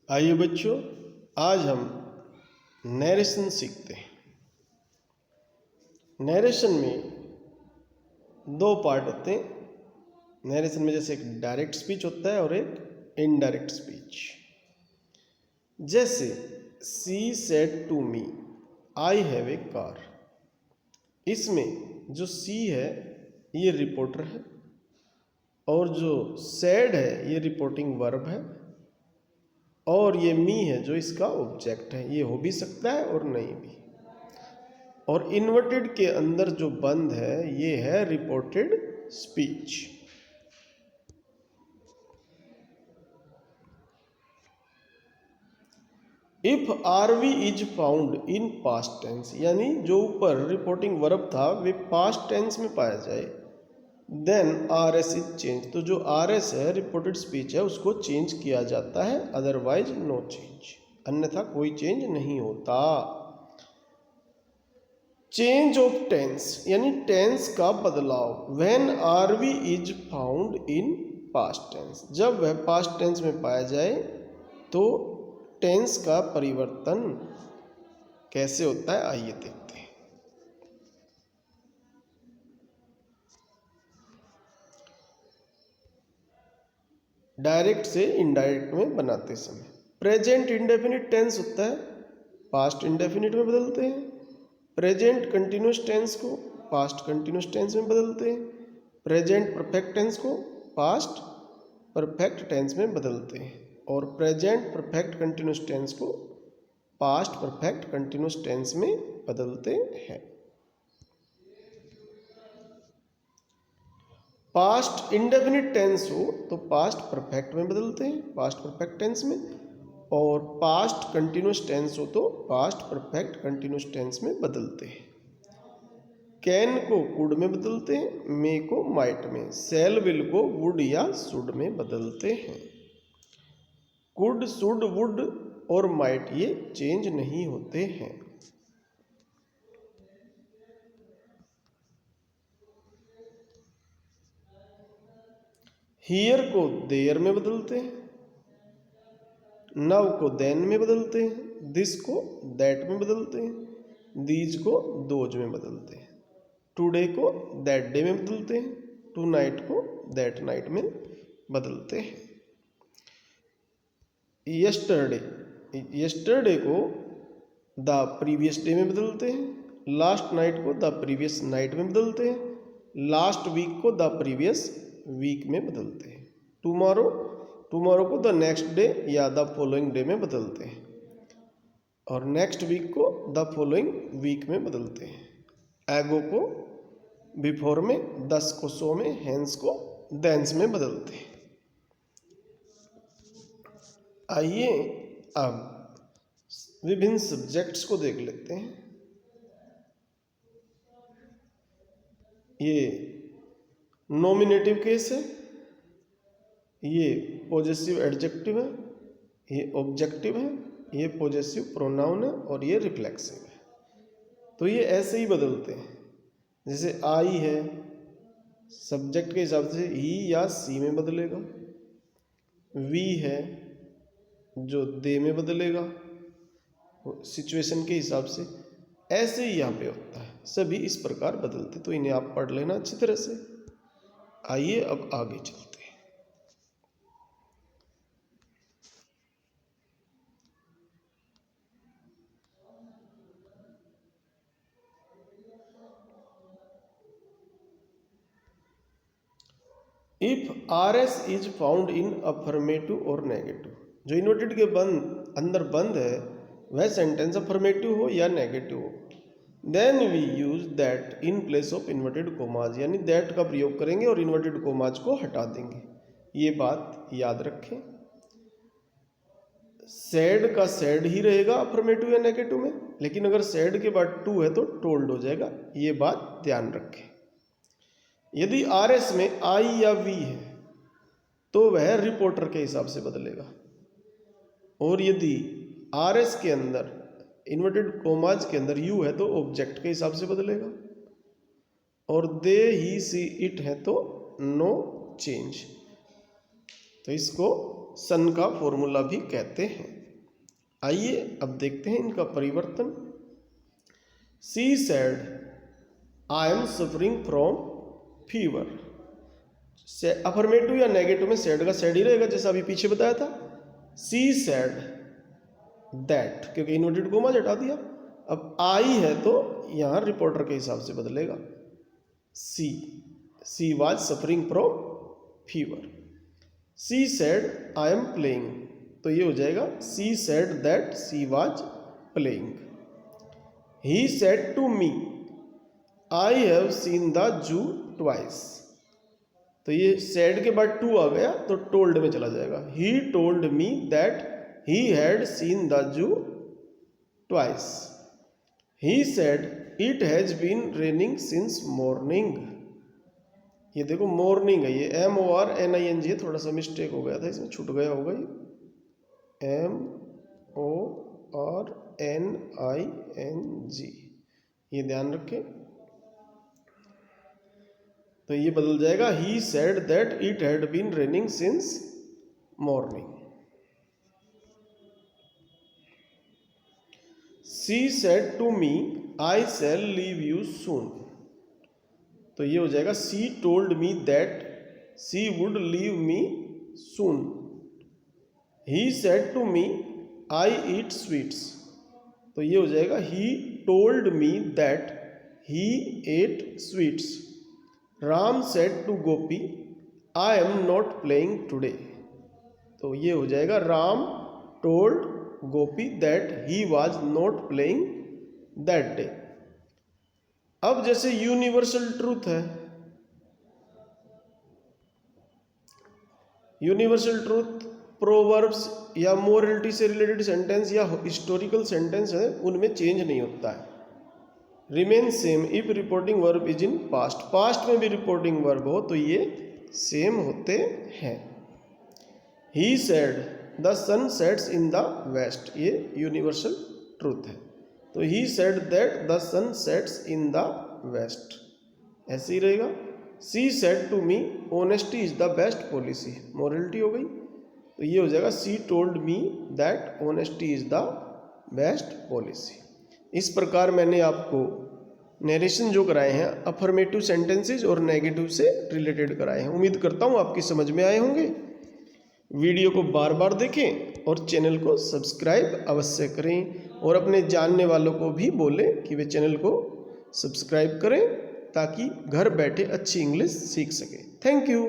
आइए बच्चों, आज हम नरेशन सीखते हैं। नरेशन में दो पार्ट होते हैं। नरेशन में जैसे एक डायरेक्ट स्पीच होता है और एक इनडायरेक्ट स्पीच। जैसे she said to me I have a car. इसमें जो सी है ये रिपोर्टर है और जो सेड है ये रिपोर्टिंग वर्ब है और ये मी है जो इसका ऑब्जेक्ट है। ये हो भी सकता है और नहीं भी। और इन्वर्टेड के अंदर जो बंद है ये है reported speech. If RV is found in past tense, यानी जो ऊपर रिपोर्टिंग वर्ब था वे पास्ट टेंस में पाया जाए, then R S is change. तो जो आर एस है रिपोर्टेड स्पीच है उसको चेंज किया जाता है, अदरवाइज नो चेंज, अन्यथा कोई चेंज नहीं होता। चेंज ऑफ टेंस यानी टेंस का बदलाव। When RV is found in past tense, जब वह पास्ट टेंस में पाया जाए तो टेंस का परिवर्तन कैसे होता है आइए देखते हैं। डायरेक्ट से इनडायरेक्ट में बनाते समय प्रेजेंट इंडेफिनिट टेंस होता है, पास्ट इंडेफिनिट में बदलते हैं। प्रेजेंट कंटिन्यूस टेंस को पास्ट कंटिन्यूस टेंस में बदलते हैं। प्रेजेंट परफेक्ट टेंस को पास्ट परफेक्ट टेंस में बदलते हैं और प्रेजेंट परफेक्ट कंटिन्यूस टेंस को पास्ट परफेक्ट कंटिन्यूस टेंस में बदलते हैं। पास्ट इंडेफिनिट टेंस हो तो पास्ट परफेक्ट में बदलते हैं, पास्ट परफेक्ट टेंस में, और पास्ट कंटिन्यूस टेंस हो तो पास्ट परफेक्ट कंटिन्यूस टेंस में बदलते हैं। कैन को कुड में बदलते हैं, मे को माइट में, सेल विल को वुड या शुड में बदलते हैं। कुड शुड वुड और माइट ये चेंज नहीं होते हैं। हियर को देयर में बदलते हैं, नव को देन में बदलते हैं, दिस को दैट में बदलते हैं, दीज को दोज में बदलते हैं, टुडे को दैट डे में बदलते हैं, टू नाइट को दैट नाइट में बदलते हैं। यस्टरडे को द प्रीवियस डे में बदलते हैं, लास्ट नाइट को द प्रीवियस नाइट में बदलते हैं, लास्ट वीक को द प्रीवियस वीक में बदलते हैं। टुमारो को द नेक्स्ट डे या द फॉलोइंग डे में बदलते हैं और नेक्स्ट वीक को द फॉलोइंग वीक में बदलते हैं। एगो को बिफोर में, दस को सो में, हेंस को देंस में बदलते हैं। आइए अब विभिन्न सब्जेक्ट्स को देख लेते हैं। ये नॉमिनेटिव केस है, ये पॉजेसिव एडजेक्टिव है, ये ऑब्जेक्टिव है, ये पॉजेसिव प्रोनाउन है और ये रिफ्लेक्सिव है। तो ये ऐसे ही बदलते हैं। जैसे आई है सब्जेक्ट के हिसाब से ही या सी में बदलेगा, वी है जो दे में बदलेगा सिचुएशन के हिसाब से। ऐसे ही यहाँ पे होता है, सभी इस प्रकार बदलते, तो इन्हें आप पढ़ लेना अच्छी तरह से। आइए अब आगे चलते हैं। If are S is found in affirmative और नेगेटिव, जो इन्वर्टेड के अंदर बंद है वह सेंटेंस अफर्मेटिव हो या नेगेटिव हो, then we use that in place of inverted commas, यानी दैट का प्रयोग करेंगे और इन्वर्टेड कोमाज को हटा देंगे। ये बात याद रखें। सैड का सैड ही रहेगा अफर्मेटिव या नेगेटिव में, लेकिन अगर सैड के बाद टू है तो टोल्ड हो जाएगा। ये बात ध्यान रखें। यदि आर एस में आई या वी है तो वह रिपोर्टर के हिसाब से बदलेगा, और यदि आर एस के अंदर इन्वर्टेड कोमाज के अंदर यू है तो ऑब्जेक्ट के हिसाब से बदलेगा, और दे ही सी इट है तो नो चेंज। तो इसको सन का फॉर्मूला भी कहते हैं। आइए अब देखते हैं इनका परिवर्तन। She said I am suffering from fever. Affirmative या नेगेटिव में सेड का सेड ही रहेगा, जैसा अभी पीछे बताया था। शी सेड दैट, क्योंकि इन्वर्टेड कोमा हटा दिया। अब आई है तो यहाँ रिपोर्टर के हिसाब से बदलेगा। She was suffering from fever. She said I am playing, तो ये हो जाएगा she said that she was playing. He said to me I have seen the zoo twice, तो ये सेड के बाद टू आ गया तो टोल्ड में चला जाएगा। He told me that he had seen the zoo twice. He said it has been raining since morning. ये देखो मॉर्निंग है, ये MORNING है, थोड़ा सा मिस्टेक हो गया था, इसमें छूट गया होगा ये MORNING, ये ध्यान रखें। तो ये बदल जाएगा he said that it had been raining since morning. She said to me I shall leave you soon, तो ये हो जाएगा she told me that she would leave me soon. He said to me I eat sweets, तो ये हो जाएगा he told me that he ate sweets. Ram said to Gopi I am not playing today, तो ये हो जाएगा Ram told Gopi that he was not playing that day. अब जैसे यूनिवर्सल ट्रूथ है, यूनिवर्सल ट्रूथ प्रोवर्ब्स या मोरलिटी से रिलेटेड सेंटेंस या हिस्टोरिकल सेंटेंस है, उनमें चेंज नहीं होता है, remain same if reporting verb is in past. Past में भी रिपोर्टिंग वर्ब हो तो ये सेम होते हैं। He said the sun sets in the west, ये यूनिवर्सल ट्रूथ है। तो he said that the sun sets in the west, ऐसे ही रहेगा। She said to me honesty is the best policy, morality हो गई, तो ये हो जाएगा she told me that honesty is the best policy. इस प्रकार मैंने आपको नरेशन जो कराए हैं अफर्मेटिव सेंटेंसेज और नेगेटिव से रिलेटेड कराए हैं। उम्मीद करता हूँ आपकी समझ में आए होंगे। वीडियो को बार बार देखें और चैनल को सब्सक्राइब अवश्य करें, और अपने जानने वालों को भी बोलें कि वे चैनल को सब्सक्राइब करें ताकि घर बैठे अच्छी इंग्लिश सीख सकें। Thank you.